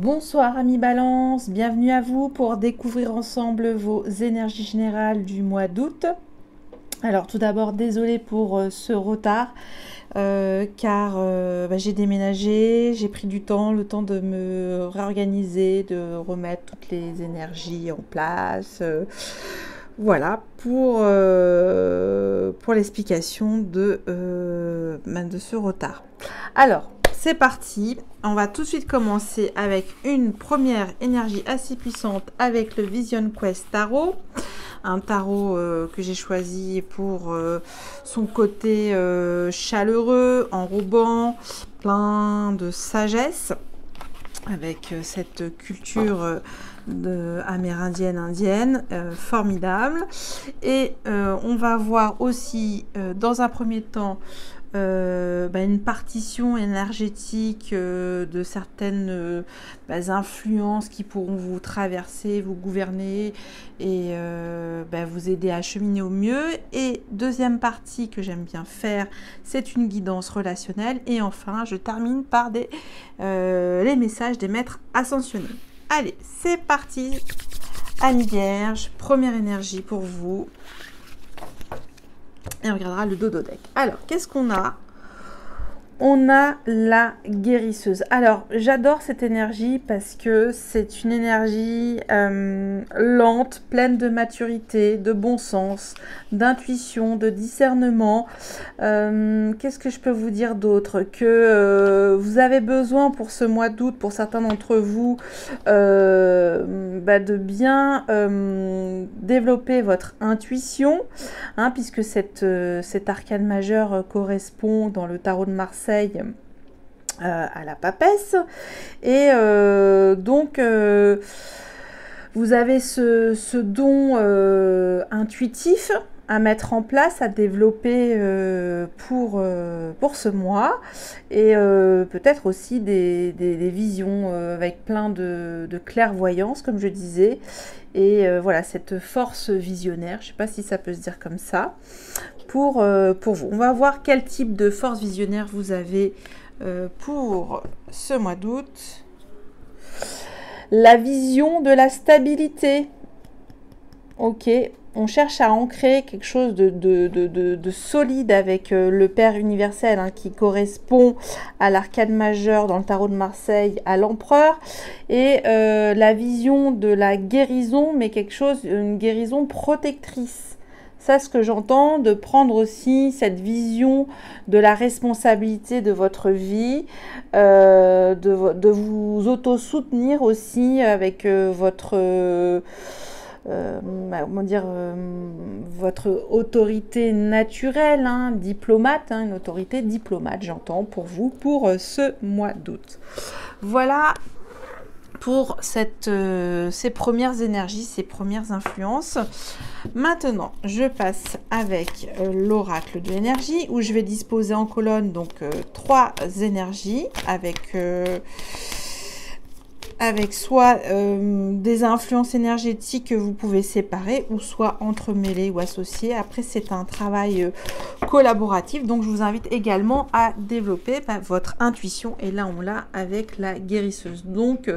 Bonsoir amis Balance, bienvenue à vous pour découvrir ensemble vos énergies générales du mois d'août. Alors tout d'abord désolée pour ce retard car j'ai déménagé, j'ai pris du temps, le temps de me réorganiser, de remettre toutes les énergies en place. Voilà pour l'explication de ce retard. Alors c'est parti, on va tout de suite commencer avec une première énergie assez puissante avec le Vision Quest Tarot. Un tarot que j'ai choisi pour son côté chaleureux, enrobant, plein de sagesse, avec cette culture amérindienne, indienne, formidable. Et on va voir aussi dans un premier temps une partition énergétique de certaines influences qui pourront vous traverser, vous gouverner et vous aider à cheminer au mieux. Et deuxième partie que j'aime bien faire, c'est une guidance relationnelle. Et enfin, je termine par les messages des maîtres ascensionnés. Allez, c'est parti, Amis Vierge, première énergie pour vous. Et on regardera le dodo deck. Alors, qu'est-ce qu'on a? On a la guérisseuse. Alors, j'adore cette énergie parce que c'est une énergie lente, pleine de maturité, de bon sens, d'intuition, de discernement. Qu'est-ce que je peux vous dire d'autre? Que vous avez besoin pour ce mois d'août, pour certains d'entre vous, de bien développer votre intuition, puisque cet arcane majeur correspond dans le tarot de Marseille à la papesse. Et donc vous avez ce don intuitif à mettre en place, à développer pour ce mois, et peut-être aussi des visions avec plein de clairvoyance, comme je disais, et voilà, cette force visionnaire, je ne sais pas si ça peut se dire comme ça, pour vous. On va voir quel type de force visionnaire vous avez pour ce mois d'août. La vision de la stabilité. Ok, on cherche à ancrer quelque chose de solide avec le Père universel qui correspond à l'arcane majeur dans le tarot de Marseille, à l'empereur, et la vision de la guérison, mais une guérison protectrice. Ça, ce que j'entends, de prendre aussi cette vision de la responsabilité de votre vie, de vous auto-soutenir aussi avec votre autorité naturelle, diplomate, une autorité diplomate, j'entends, pour vous, pour ce mois d'août. Voilà pour ces premières énergies, ces premières influences. Maintenant, je passe avec l'oracle de l'énergie, où je vais disposer en colonne donc 3 énergies avec soit des influences énergétiques que vous pouvez séparer, ou soit entremêler ou associer. Après, c'est un travail collaboratif, donc je vous invite également à développer votre intuition, et là on l'a avec la guérisseuse. Donc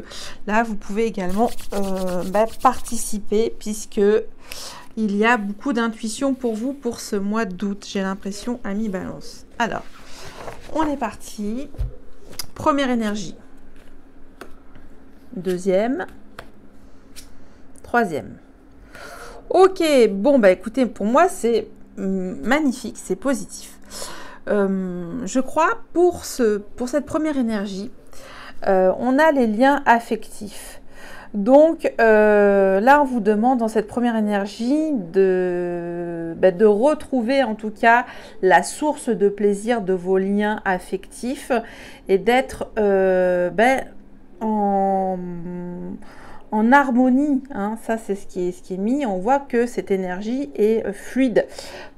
là, vous pouvez également participer, puisque il y a beaucoup d'intuition pour vous pour ce mois d'août, j'ai l'impression, amis Balance. Alors, on est parti. Première énergie. Deuxième, troisième. Ok, bon écoutez, pour moi c'est magnifique, c'est positif. Je crois pour cette première énergie, on a les liens affectifs. Donc là, on vous demande dans cette première énergie de retrouver en tout cas la source de plaisir de vos liens affectifs, et d'être en harmonie, ça c'est ce qui est mis. On voit que cette énergie est fluide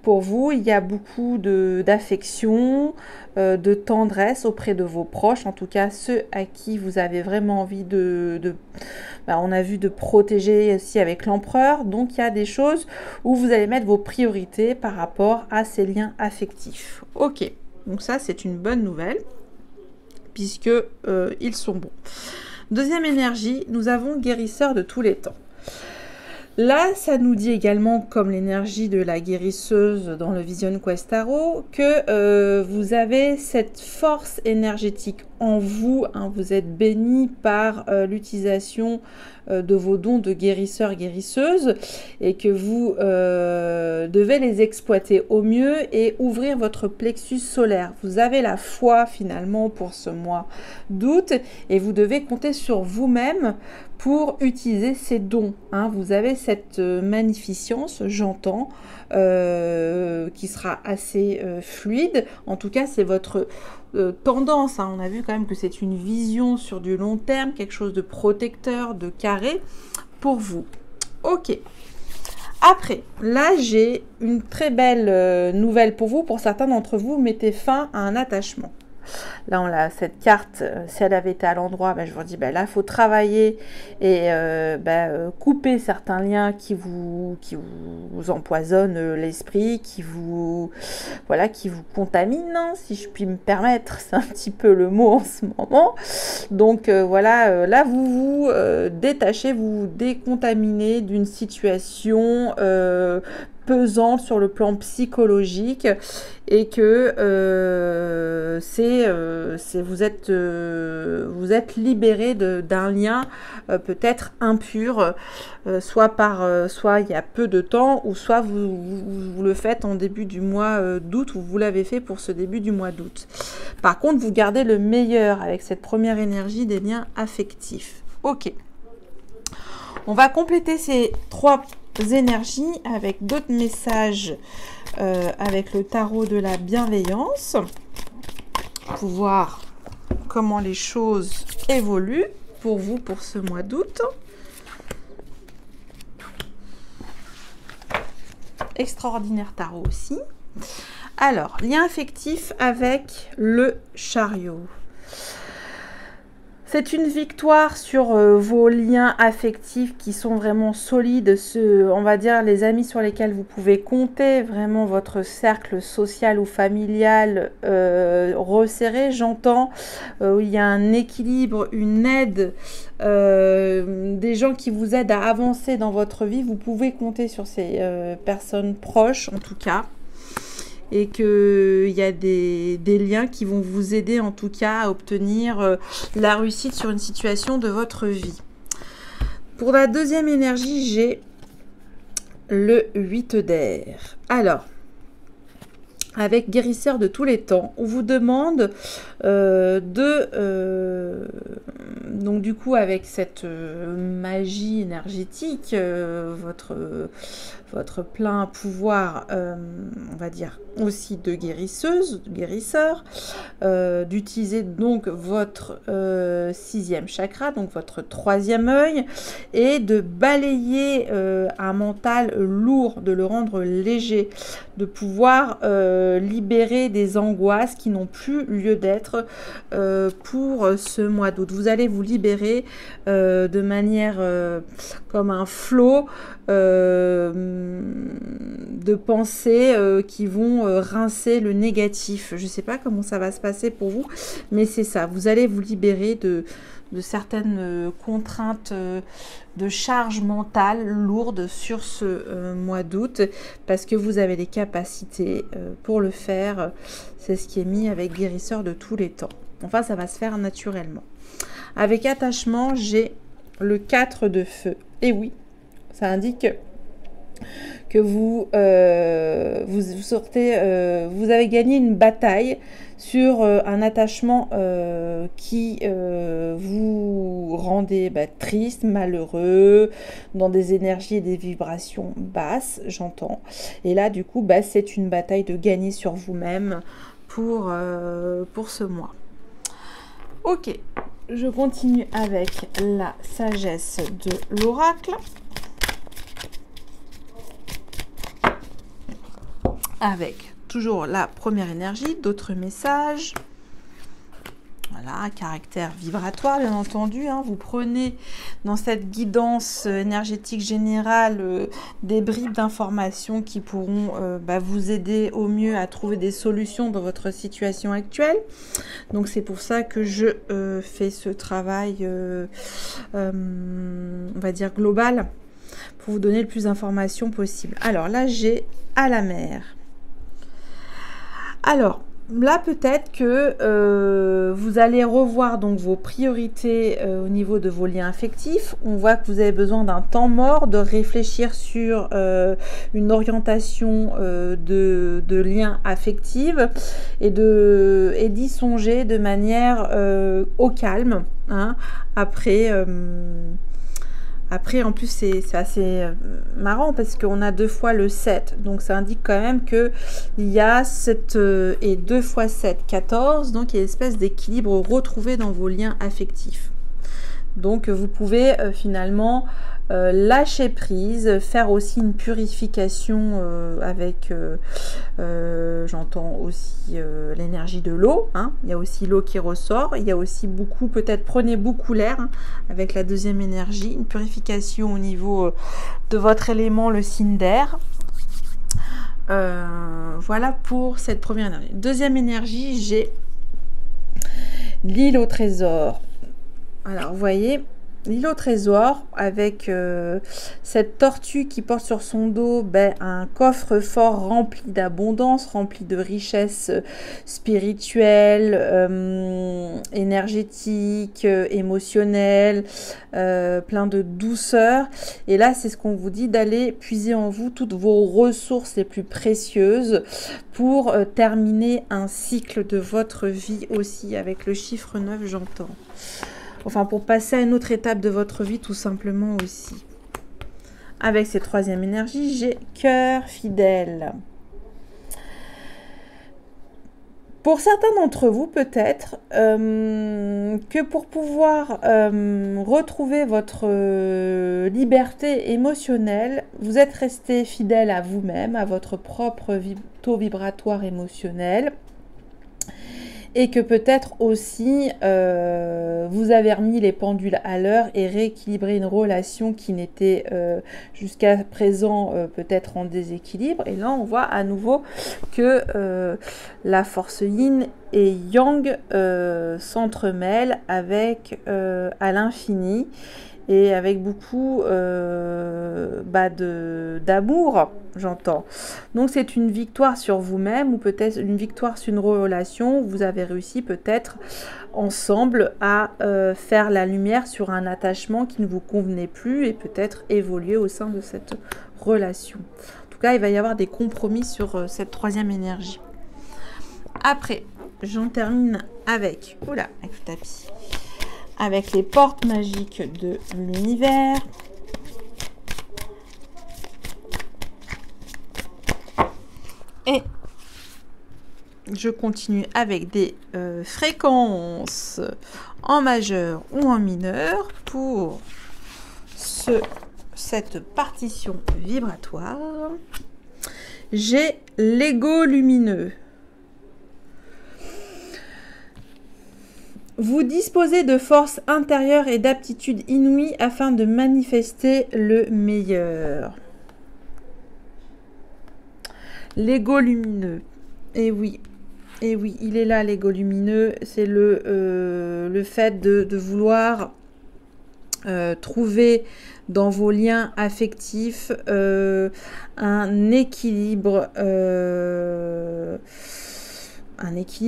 pour vous. Il y a beaucoup d'affection, de tendresse auprès de vos proches, en tout cas ceux à qui vous avez vraiment envie on a vu de protéger aussi avec l'empereur. Donc il y a des choses où vous allez mettre vos priorités par rapport à ces liens affectifs. Ok, donc ça c'est une bonne nouvelle, puisque ils sont bons. Deuxième énergie, nous avons guérisseur de tous les temps. Là, ça nous dit également, comme l'énergie de la guérisseuse dans le Vision Quest Tarot, que vous avez cette force énergétique en vous. Hein, vous êtes béni par l'utilisation de vos dons de guérisseur-guérisseuse et que vous devez les exploiter au mieux et ouvrir votre plexus solaire. Vous avez la foi finalement pour ce mois d'août et vous devez compter sur vous-même pour utiliser ces dons. Hein. Vous avez cette magnificence, j'entends, qui sera assez fluide. En tout cas, c'est votre tendance. Hein. On a vu quand même que c'est une vision sur du long terme, quelque chose de protecteur, de carré pour vous. Ok. Après, là, j'ai une très belle nouvelle pour vous. Pour certains d'entre vous, mettez fin à un attachement. Là, on a cette carte, si elle avait été à l'endroit, ben, je vous dis, ben, là, il faut travailler et couper certains liens qui vous empoisonnent l'esprit, qui vous contaminent, hein, si je puis me permettre, c'est un petit peu le mot en ce moment. Donc, là, vous vous détachez, vous vous décontaminez d'une situation pesante sur le plan psychologique et que vous êtes libéré d'un lien peut-être impur, soit il y a peu de temps ou soit vous le faites en début du mois d'août ou vous l'avez fait pour ce début du mois d'août. Par contre, vous gardez le meilleur avec cette première énergie des liens affectifs. Ok. On va compléter ces trois énergies avec d'autres messages avec le tarot de la bienveillance pour voir comment les choses évoluent pour vous pour ce mois d'août. Extraordinaire tarot aussi. Alors, lien affectif avec le chariot. C'est une victoire sur vos liens affectifs qui sont vraiment solides, on va dire les amis sur lesquels vous pouvez compter, vraiment votre cercle social ou familial resserré, j'entends, il y a un équilibre, une aide, des gens qui vous aident à avancer dans votre vie, vous pouvez compter sur ces personnes proches en tout cas. Et qu'il y a des liens qui vont vous aider en tout cas à obtenir la réussite sur une situation de votre vie. Pour la deuxième énergie, j'ai le 8 d'air. Alors, avec guérisseur de tous les temps, on vous demande donc du coup avec cette magie énergétique, votre plein pouvoir, on va dire aussi de guérisseuse, de guérisseur, d'utiliser donc votre sixième chakra, donc votre troisième œil, et de balayer un mental lourd, de le rendre léger, de pouvoir libérer des angoisses qui n'ont plus lieu d'être pour ce mois d'août. Vous allez vous libérer de manière comme un flot de pensées qui vont rincer le négatif. Je ne sais pas comment ça va se passer pour vous, mais c'est ça. Vous allez vous libérer de certaines contraintes de charge mentale lourde sur ce mois d'août parce que vous avez les capacités pour le faire. C'est ce qui est mis avec guérisseur de tous les temps. Enfin, ça va se faire naturellement. Avec attachement, j'ai le 4 de feu. Et oui, ça indique que vous avez gagné une bataille sur un attachement qui vous rendait triste, malheureux, dans des énergies et des vibrations basses, j'entends. Et là, du coup, c'est une bataille de gagner sur vous-même pour ce mois. Ok, je continue avec la sagesse de l'oracle. Avec toujours la première énergie, d'autres messages. Voilà, caractère vibratoire, bien entendu. Hein. Vous prenez dans cette guidance énergétique générale des bribes d'informations qui pourront vous aider au mieux à trouver des solutions dans votre situation actuelle. Donc c'est pour ça que je fais ce travail, on va dire global, pour vous donner le plus d'informations possible. Alors là, j'ai à la mer. Alors, là, peut-être que vous allez revoir donc vos priorités au niveau de vos liens affectifs. On voit que vous avez besoin d'un temps mort, de réfléchir sur une orientation de liens affectifs et d'y songer de manière au calme. Hein, après, en plus, c'est assez marrant parce qu'on a 2 fois le 7. Donc, ça indique quand même qu'il y a 7 et 2 fois 7, 14. Donc, il y a une espèce d'équilibre retrouvé dans vos liens affectifs. Donc, vous pouvez finalement lâcher prise, faire aussi une purification avec, j'entends aussi l'énergie de l'eau. Hein. Il y a aussi l'eau qui ressort. Il y a aussi beaucoup, peut-être prenez beaucoup l'air hein, avec la deuxième énergie. Une purification au niveau de votre élément, le signe d'air. Voilà pour cette première énergie. Deuxième énergie, j'ai l'île au trésor. Alors, vous voyez, l'île au trésor avec cette tortue qui porte sur son dos un coffre-fort rempli d'abondance, rempli de richesses spirituelles, énergétiques, émotionnelles, plein de douceur. Et là, c'est ce qu'on vous dit, d'aller puiser en vous toutes vos ressources les plus précieuses pour terminer un cycle de votre vie aussi. Avec le chiffre 9, j'entends. Enfin, pour passer à une autre étape de votre vie, tout simplement aussi. Avec cette troisième énergie, j'ai cœur fidèle. Pour certains d'entre vous, peut-être, que pour pouvoir retrouver votre liberté émotionnelle, vous êtes resté fidèle à vous-même, à votre propre taux vibratoire émotionnel. Et que peut-être aussi vous avez remis les pendules à l'heure et rééquilibré une relation qui n'était jusqu'à présent peut-être en déséquilibre. Et là, on voit à nouveau que la force yin et yang s'entremêlent avec à l'infini et avec beaucoup d'amour, j'entends. Donc c'est une victoire sur vous-même ou peut-être une victoire sur une relation où vous avez réussi peut-être ensemble à faire la lumière sur un attachement qui ne vous convenait plus et peut-être évoluer au sein de cette relation. En tout cas, il va y avoir des compromis sur cette troisième énergie. Après, j'en termine avec, avec le tapis. Avec les portes magiques de l'univers. Et je continue avec des fréquences en majeur ou en mineur pour cette partition vibratoire. J'ai l'ego lumineux. Vous disposez de force intérieure et d'aptitudes inouïes afin de manifester le meilleur. L'ego lumineux. Et oui, il est là l'ego lumineux. C'est le fait de vouloir trouver dans vos liens affectifs un équilibre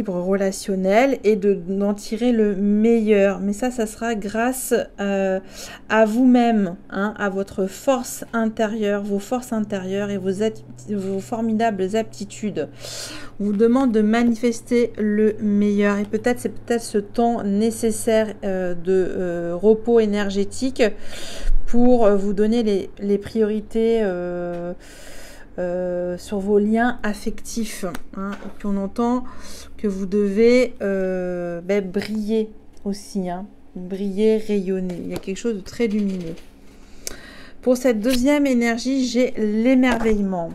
relationnel et d'en tirer le meilleur. Mais ça sera grâce à vous-même, hein, à votre force intérieure, vos forces intérieures et vos formidables aptitudes. On vous demande de manifester le meilleur et c'est peut-être ce temps nécessaire de repos énergétique pour vous donner les priorités sur vos liens affectifs. Hein. Et puis on entend que vous devez briller aussi. Hein. Briller, rayonner. Il y a quelque chose de très lumineux. Pour cette deuxième énergie, j'ai l'émerveillement.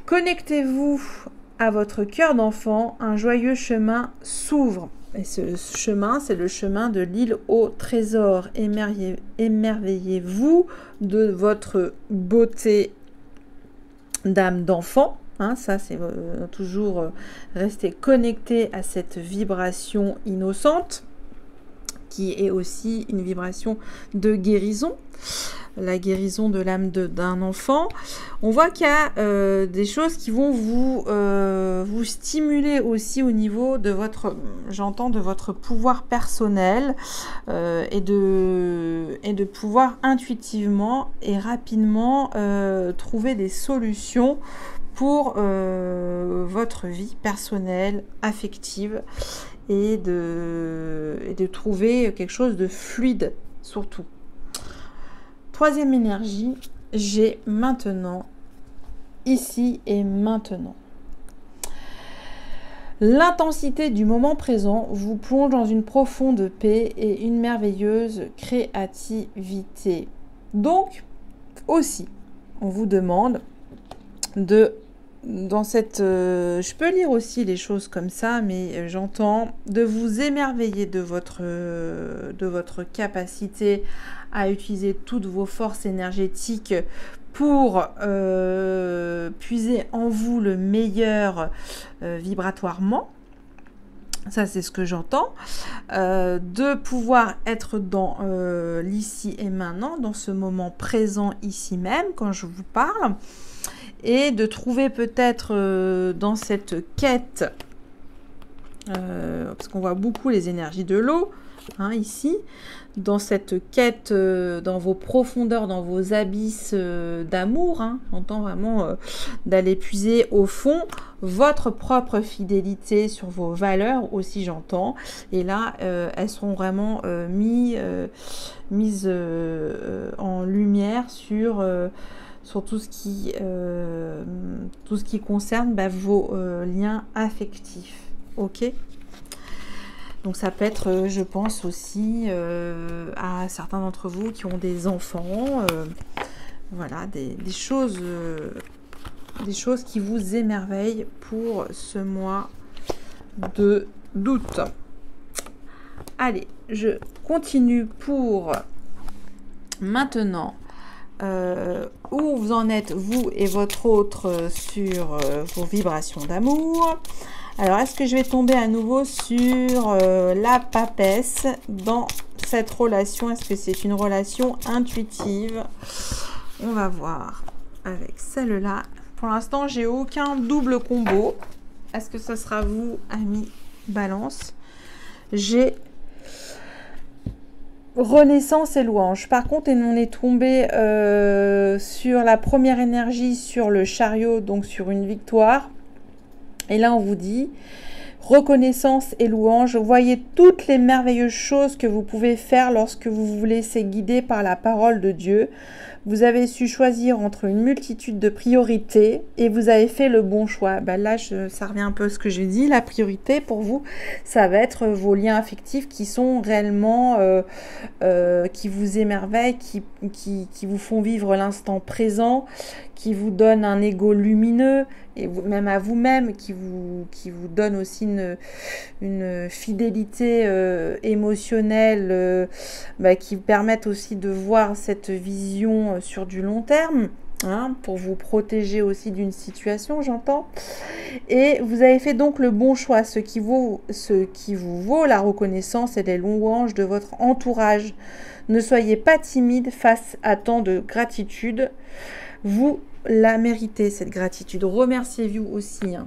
Connectez-vous à votre cœur d'enfant. Un joyeux chemin s'ouvre. Et ce chemin, c'est le chemin de l'île au trésor. Émerveillez-vous de votre beauté d'âme d'enfant. Hein, ça, c'est toujours rester connecté à cette vibration innocente, qui est aussi une vibration de guérison. La guérison de l'âme d'un enfant. On voit qu'il y a des choses qui vont vous stimuler aussi au niveau de votre, j'entends, de votre pouvoir personnel et de pouvoir intuitivement et rapidement trouver des solutions pour votre vie personnelle, affective et de trouver quelque chose de fluide surtout. Troisième énergie, j'ai maintenant, ici et maintenant. L'intensité du moment présent vous plonge dans une profonde paix et une merveilleuse créativité. Donc, aussi, on vous demande dans cette... je peux lire aussi les choses comme ça, mais j'entends de vous émerveiller de votre capacité à utiliser toutes vos forces énergétiques pour puiser en vous le meilleur vibratoirement. Ça, c'est ce que j'entends. De pouvoir être dans l'ici et maintenant, dans ce moment présent ici même, quand je vous parle. Et de trouver peut-être dans cette quête, parce qu'on voit beaucoup les énergies de l'eau, hein, ici, dans cette quête, dans vos profondeurs, dans vos abysses d'amour, hein, j'entends vraiment d'aller puiser au fond votre propre fidélité sur vos valeurs aussi, j'entends. Et là, elles seront vraiment mises en lumière sur tout ce qui concerne vos liens affectifs. Ok ? Donc ça peut être, je pense aussi à certains d'entre vous qui ont des enfants, voilà, des choses qui vous émerveillent pour ce mois d'août. Allez, je continue pour maintenant. Où vous en êtes, vous et votre autre, sur vos vibrations d'amour. Alors, est-ce que je vais tomber à nouveau sur la papesse dans cette relation? Est-ce que c'est une relation intuitive? On va voir avec celle-là. Pour l'instant, j'ai aucun double combo. Est-ce que ce sera vous, amis Balance? J'ai Renaissance et louange. Par contre, on est tombé sur la première énergie, sur le chariot, donc sur une victoire. Et là, on vous dit reconnaissance et louange. Voyez toutes les merveilleuses choses que vous pouvez faire lorsque vous vous laissez guider par la parole de Dieu. Vous avez su choisir entre une multitude de priorités et vous avez fait le bon choix. Là, ça revient un peu à ce que j'ai dit. La priorité pour vous, ça va être vos liens affectifs qui sont réellement, qui vous émerveillent, qui vous font vivre l'instant présent, qui vous donnent un ego lumineux, et même à vous-même, qui vous donne aussi une fidélité émotionnelle, qui permettent aussi de voir cette vision sur du long terme, hein, pour vous protéger aussi d'une situation, j'entends. Et vous avez fait donc le bon choix, ce qui vous vaut la reconnaissance et les louanges de votre entourage. Ne soyez pas timide face à tant de gratitude. Vous la méritez, cette gratitude. Remerciez-vous aussi. Hein.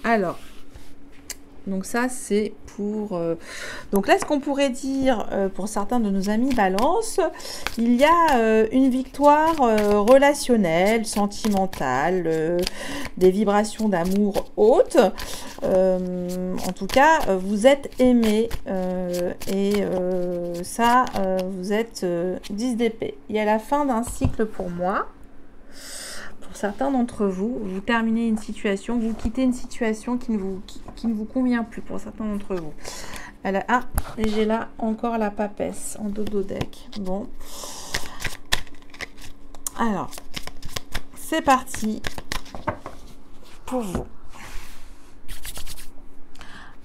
Alors, donc ça, c'est pour... Donc là, ce qu'on pourrait dire pour certains de nos amis Balance, il y a une victoire relationnelle, sentimentale, des vibrations d'amour hautes. En tout cas, vous êtes aimé et ça, vous êtes 10 d'épée. Il y a la fin d'un cycle pour moi. Certains d'entre vous, vous terminez une situation, vous quittez une situation qui ne vous convient plus pour certains d'entre vous. Et j'ai là encore la papesse en dodo deck. Bon. Alors, c'est parti pour vous.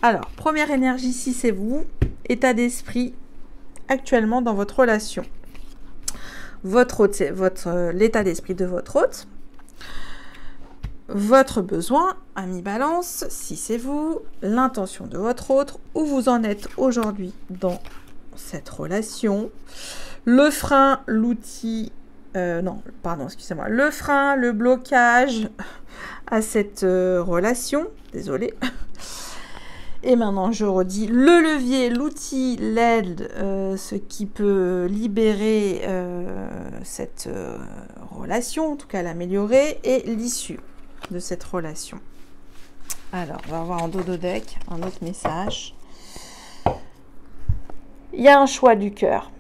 Alors, première énergie, si c'est vous, état d'esprit actuellement dans votre relation. Votre hôte, c'est l'état d'esprit de votre hôte. Votre besoin, ami Balance, si c'est vous, l'intention de votre hôte, où vous en êtes aujourd'hui dans cette relation, le frein, l'outil, le frein, le blocage à cette relation, désolé. Et maintenant, je redis le levier, l'outil, l'aide, ce qui peut libérer cette relation, en tout cas l'améliorer, et l'issue de cette relation. Alors, on va voir en dos de deck un autre message. Il y a un choix du cœur.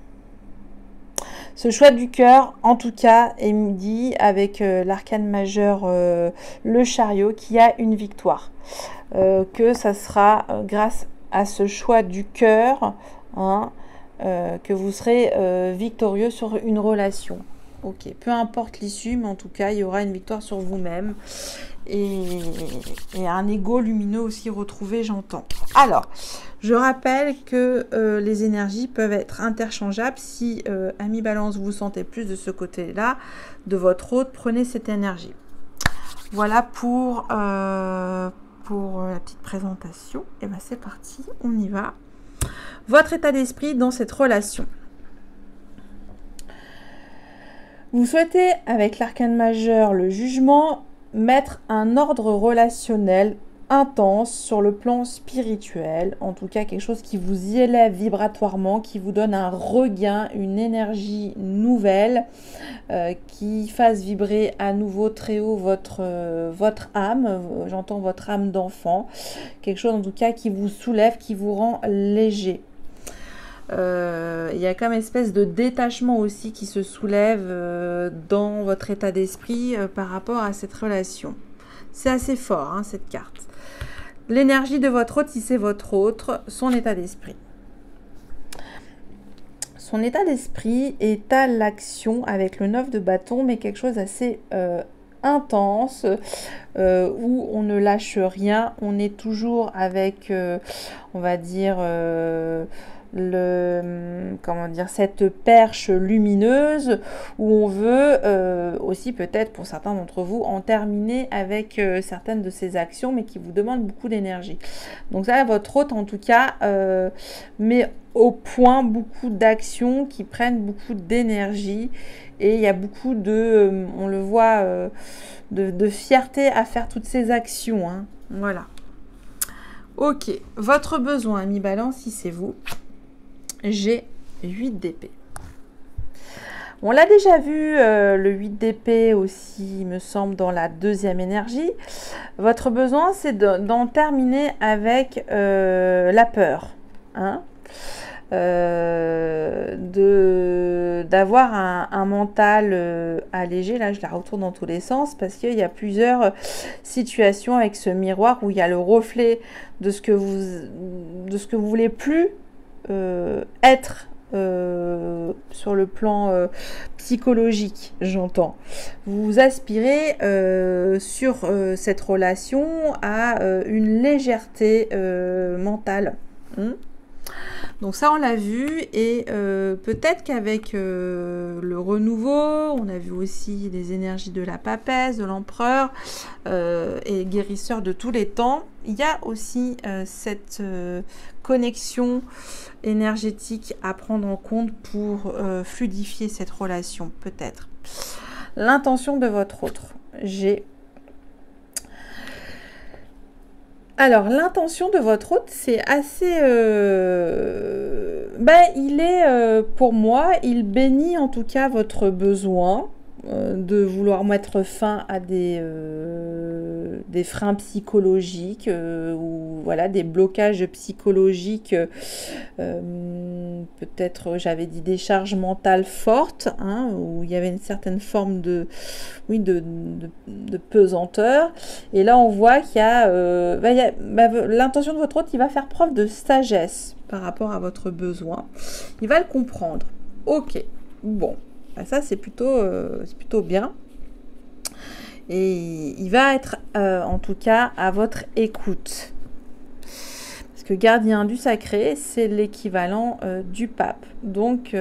Ce choix du cœur, en tout cas, est dit avec l'arcane majeur, le chariot, qui a une victoire. Que ça sera grâce à ce choix du cœur, hein, que vous serez victorieux sur une relation. Ok, peu importe l'issue, mais en tout cas, il y aura une victoire sur vous-même et un ego lumineux aussi retrouvé, j'entends. Alors, je rappelle que les énergies peuvent être interchangeables. Si, ami Balance, vous sentez plus de ce côté-là, de votre hôte, prenez cette énergie. Voilà pour la petite présentation. Et bien, c'est parti, on y va. Votre état d'esprit dans cette relation. Vous souhaitez, avec l'arcane majeur, le jugement, mettre un ordre relationnel intense sur le plan spirituel, en tout cas quelque chose qui vous y élève vibratoirement, qui vous donne un regain, une énergie nouvelle, qui fasse vibrer à nouveau très haut votre âme, j'entends votre âme d'enfant, quelque chose en tout cas qui vous soulève, qui vous rend léger. Il y a comme espèce de détachement aussi qui se soulève dans votre état d'esprit par rapport à cette relation. C'est assez fort, hein, cette carte. L'énergie de votre hôte, si c'est votre autre, son état d'esprit. Son état d'esprit est à l'action avec le 9 de bâton, mais quelque chose d'assez intense, où on ne lâche rien. On est toujours avec, on va dire... cette perche lumineuse où on veut aussi peut-être pour certains d'entre vous en terminer avec certaines de ces actions mais qui vous demandent beaucoup d'énergie. Donc ça, votre hôte en tout cas met au point beaucoup d'actions qui prennent beaucoup d'énergie et il y a beaucoup de, on le voit, de fierté à faire toutes ces actions, hein. Voilà. Ok, votre besoin, ami Balance, si c'est vous. J'ai 8 d'épée. On l'a déjà vu, le 8 d'épée aussi, il me semble, dans la deuxième énergie. Votre besoin, c'est d'en terminer avec la peur. Hein, d'avoir un mental allégé. Là, je la retourne dans tous les sens parce qu'il y a plusieurs situations avec ce miroir où il y a le reflet de ce que vous voulez plus être sur le plan psychologique, j'entends. Vous aspirez sur cette relation à une légèreté mentale. Donc ça, on l'a vu et peut-être qu'avec le renouveau, on a vu aussi les énergies de la papesse, de l'empereur et guérisseur de tous les temps. Il y a aussi cette connexion énergétique à prendre en compte pour fluidifier cette relation, peut-être. L'intention de votre autre. Alors, l'intention de votre hôte, c'est assez... il est, pour moi, il bénit en tout cas votre besoin de vouloir mettre fin à des freins psychologiques ou voilà, des blocages psychologiques. Peut-être, j'avais dit des charges mentales fortes, hein, où il y avait une certaine forme de pesanteur. Et là, on voit qu'il y a, l'intention de votre hôte, il va faire preuve de sagesse par rapport à votre besoin. Il va le comprendre. Ok, bon, ça c'est plutôt bien. Et il va être, en tout cas, à votre écoute. Parce que gardien du sacré, c'est l'équivalent du pape. Donc,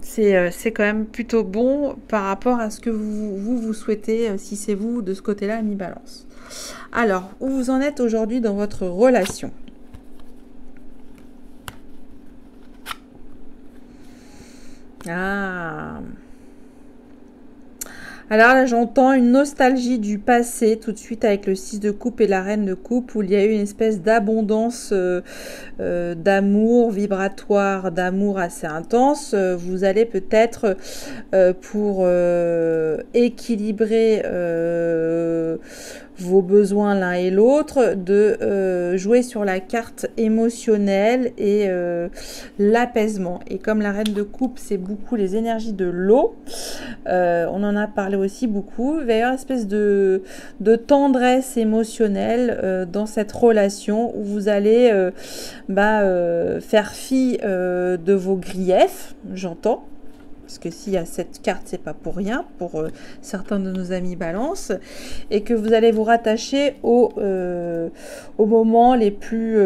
c'est quand même plutôt bon par rapport à ce que vous souhaitez, si c'est vous de ce côté-là, mi-balance. Alors, où vous en êtes aujourd'hui dans votre relation? Ah. Alors là, j'entends une nostalgie du passé tout de suite avec le 6 de coupe et la reine de coupe où il y a eu une espèce d'abondance d'amour vibratoire, d'amour assez intense. Vous allez peut-être pour équilibrer vos besoins l'un et l'autre, de jouer sur la carte émotionnelle et l'apaisement. Et comme la reine de coupe, c'est beaucoup les énergies de l'eau, on en a parlé aussi beaucoup, il va y avoir une espèce de tendresse émotionnelle dans cette relation où vous allez faire fi de vos griefs, j'entends. Parce que s'il y a cette carte, c'est pas pour rien, pour certains de nos amis balance, et que vous allez vous rattacher aux moments les plus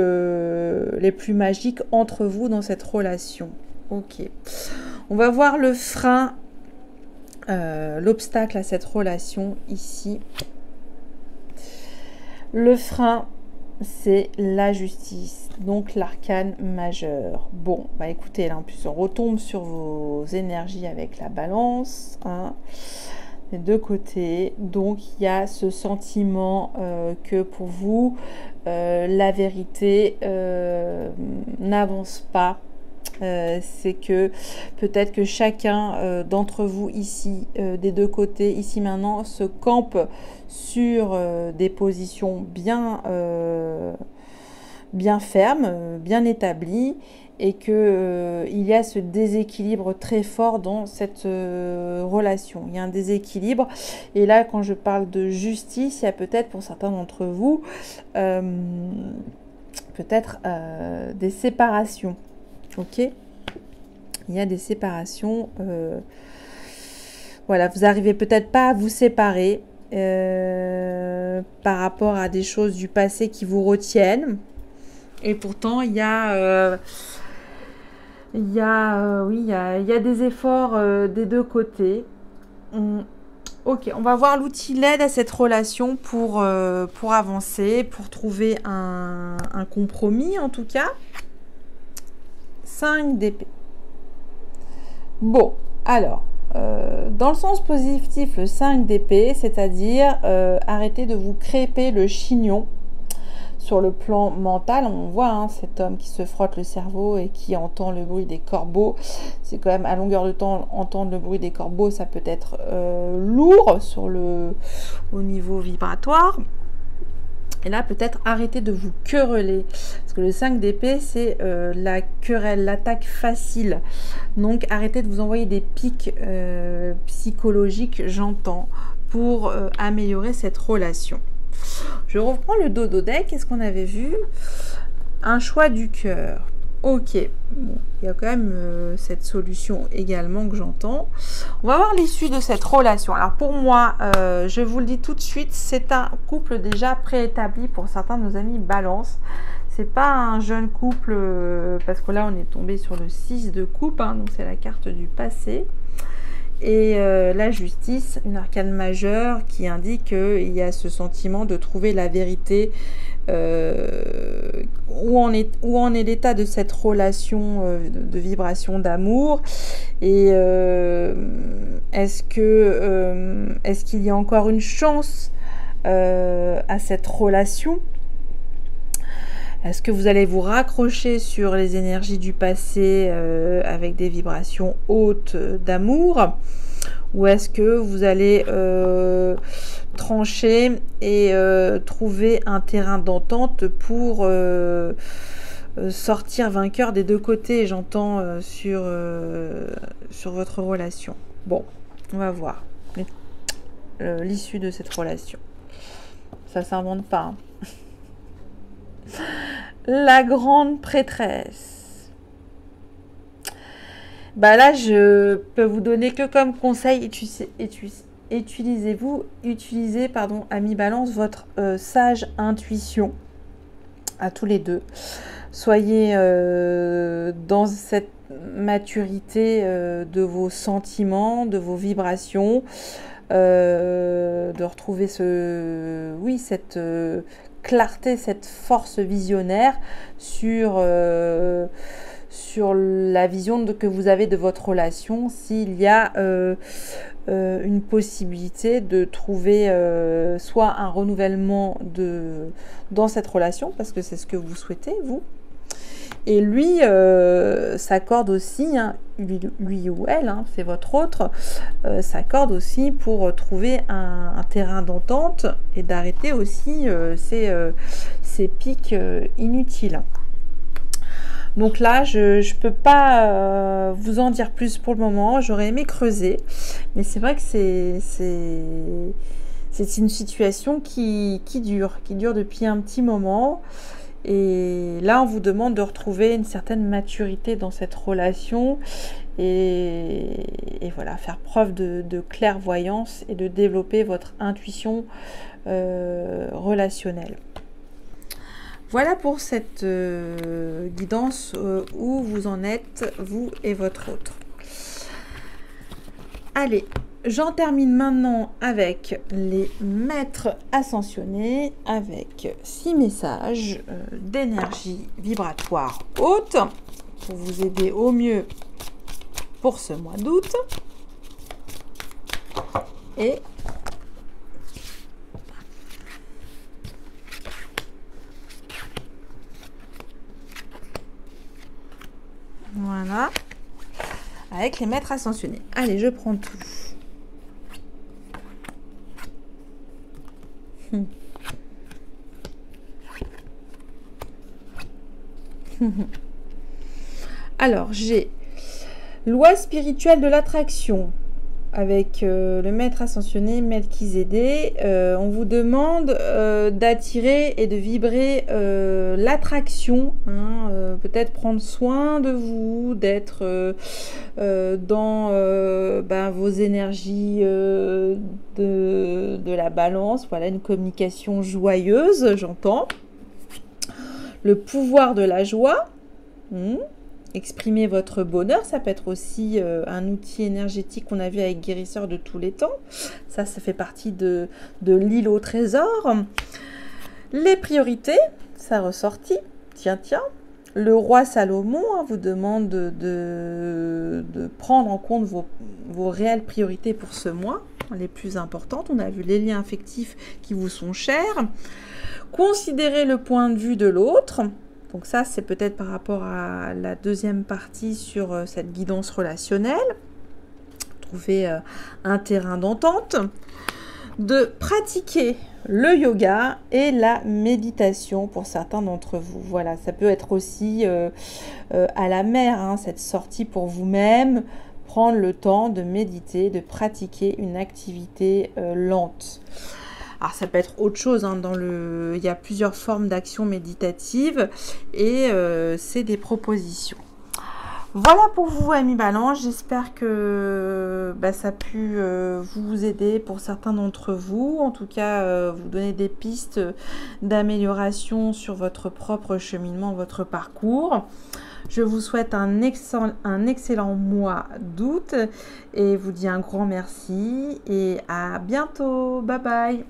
magiques entre vous dans cette relation. Ok. On va voir le frein, l'obstacle à cette relation ici. Le frein, c'est la justice, donc l'arcane majeur. Bon, bah écoutez, là en plus on retombe sur vos énergies avec la balance, hein, des deux côtés. Donc il y a ce sentiment que pour vous, la vérité n'avance pas. C'est que peut-être que chacun d'entre vous ici, des deux côtés, ici maintenant, se campe sur des positions bien fermes, bien établies, et que il y a ce déséquilibre très fort dans cette relation. Il y a un déséquilibre, et là quand je parle de justice, il y a peut-être pour certains d'entre vous peut-être des séparations. Ok, il y a des séparations. Voilà, vous n'arrivez peut-être pas à vous séparer par rapport à des choses du passé qui vous retiennent. Et pourtant, il y a des efforts des deux côtés. Ok, on va voir l'outil l'aide à cette relation pour avancer, pour trouver un compromis en tout cas. 5 d'épée. Bon, alors, dans le sens positif, le 5 d'épée, c'est-à-dire arrêtez de vous crêper le chignon sur le plan mental. On voit hein, cet homme qui se frotte le cerveau et qui entend le bruit des corbeaux. C'est quand même à longueur de temps, entendre le bruit des corbeaux, ça peut être lourd au niveau vibratoire. Et là, peut-être arrêtez de vous quereller. Parce que le 5 d'épée, c'est la querelle, l'attaque facile. Donc, arrêtez de vous envoyer des pics psychologiques, j'entends, pour améliorer cette relation. Je reprends le dodo deck. Qu'est-ce qu'on avait vu? Un choix du cœur. Ok, bon, il y a quand même cette solution également que j'entends. On va voir l'issue de cette relation. Alors pour moi, je vous le dis tout de suite, c'est un couple déjà préétabli pour certains de nos amis balance. C'est pas un jeune couple, parce que là on est tombé sur le 6 de coupe, hein, donc c'est la carte du passé. Et la justice, une arcane majeure qui indique qu'il y a ce sentiment de trouver la vérité, où en est l'état de cette relation de vibration d'amour, et est-ce qu'il y a encore une chance à cette relation? Est-ce que vous allez vous raccrocher sur les énergies du passé avec des vibrations hautes d'amour? Ou est-ce que vous allez trancher et trouver un terrain d'entente pour sortir vainqueur des deux côtés, j'entends, sur votre relation? Bon, on va voir l'issue de cette relation. Ça s'invente pas, hein. La grande prêtresse. Bah là, je peux vous donner que comme conseil, utilisez, ami balance, votre sage intuition. à tous les deux. Soyez dans cette maturité de vos sentiments, de vos vibrations, de retrouver cette clarté, cette force visionnaire sur la vision que vous avez de votre relation, s'il y a une possibilité de trouver soit un renouvellement dans cette relation, parce que c'est ce que vous souhaitez, vous. Et lui s'accorde aussi, hein, lui ou elle, hein, c'est votre autre, s'accorde aussi pour trouver un terrain d'entente et d'arrêter aussi ces pics inutiles. Donc là, je ne peux pas vous en dire plus pour le moment. J'aurais aimé creuser. Mais c'est vrai que c'est une situation qui dure depuis un petit moment. Et là, on vous demande de retrouver une certaine maturité dans cette relation. Et voilà, faire preuve de clairvoyance et de développer votre intuition relationnelle. Voilà pour cette guidance où vous en êtes, vous et votre autre. Allez, j'en termine maintenant avec les maîtres ascensionnés, avec 6 messages d'énergie vibratoire haute pour vous aider au mieux pour ce mois d'août. Et voilà, avec les maîtres ascensionnés. Allez, je prends tout. Alors, j'ai loi spirituelle de l'attraction avec le maître ascensionné Melchizedek. On vous demande d'attirer et de vibrer l'attraction, hein, peut-être prendre soin de vous, d'être dans vos énergies de la balance. Voilà, une communication joyeuse, j'entends. Le pouvoir de la joie. Exprimer votre bonheur, ça peut être aussi un outil énergétique qu'on a vu avec Guérisseur de tous les temps. Ça fait partie de l'île au trésor. Les priorités, ça ressortit. Tiens. Le roi Salomon vous demande de prendre en compte vos réelles priorités pour ce mois, les plus importantes. On a vu les liens affectifs qui vous sont chers. Considérez le point de vue de l'autre. Donc ça, c'est peut-être par rapport à la deuxième partie sur cette guidance relationnelle. Trouver un terrain d'entente. De pratiquer le yoga et la méditation pour certains d'entre vous. Voilà, ça peut être aussi à la mer, hein, cette sortie pour vous-même. Prendre le temps de méditer, de pratiquer une activité lente. Alors ça peut être autre chose, hein, il y a plusieurs formes d'action méditative et c'est des propositions. Voilà pour vous, amis Balance. J'espère que ça a pu vous aider pour certains d'entre vous. En tout cas, vous donner des pistes d'amélioration sur votre propre cheminement, votre parcours. Je vous souhaite un excellent mois d'août et vous dis un grand merci et à bientôt. Bye bye.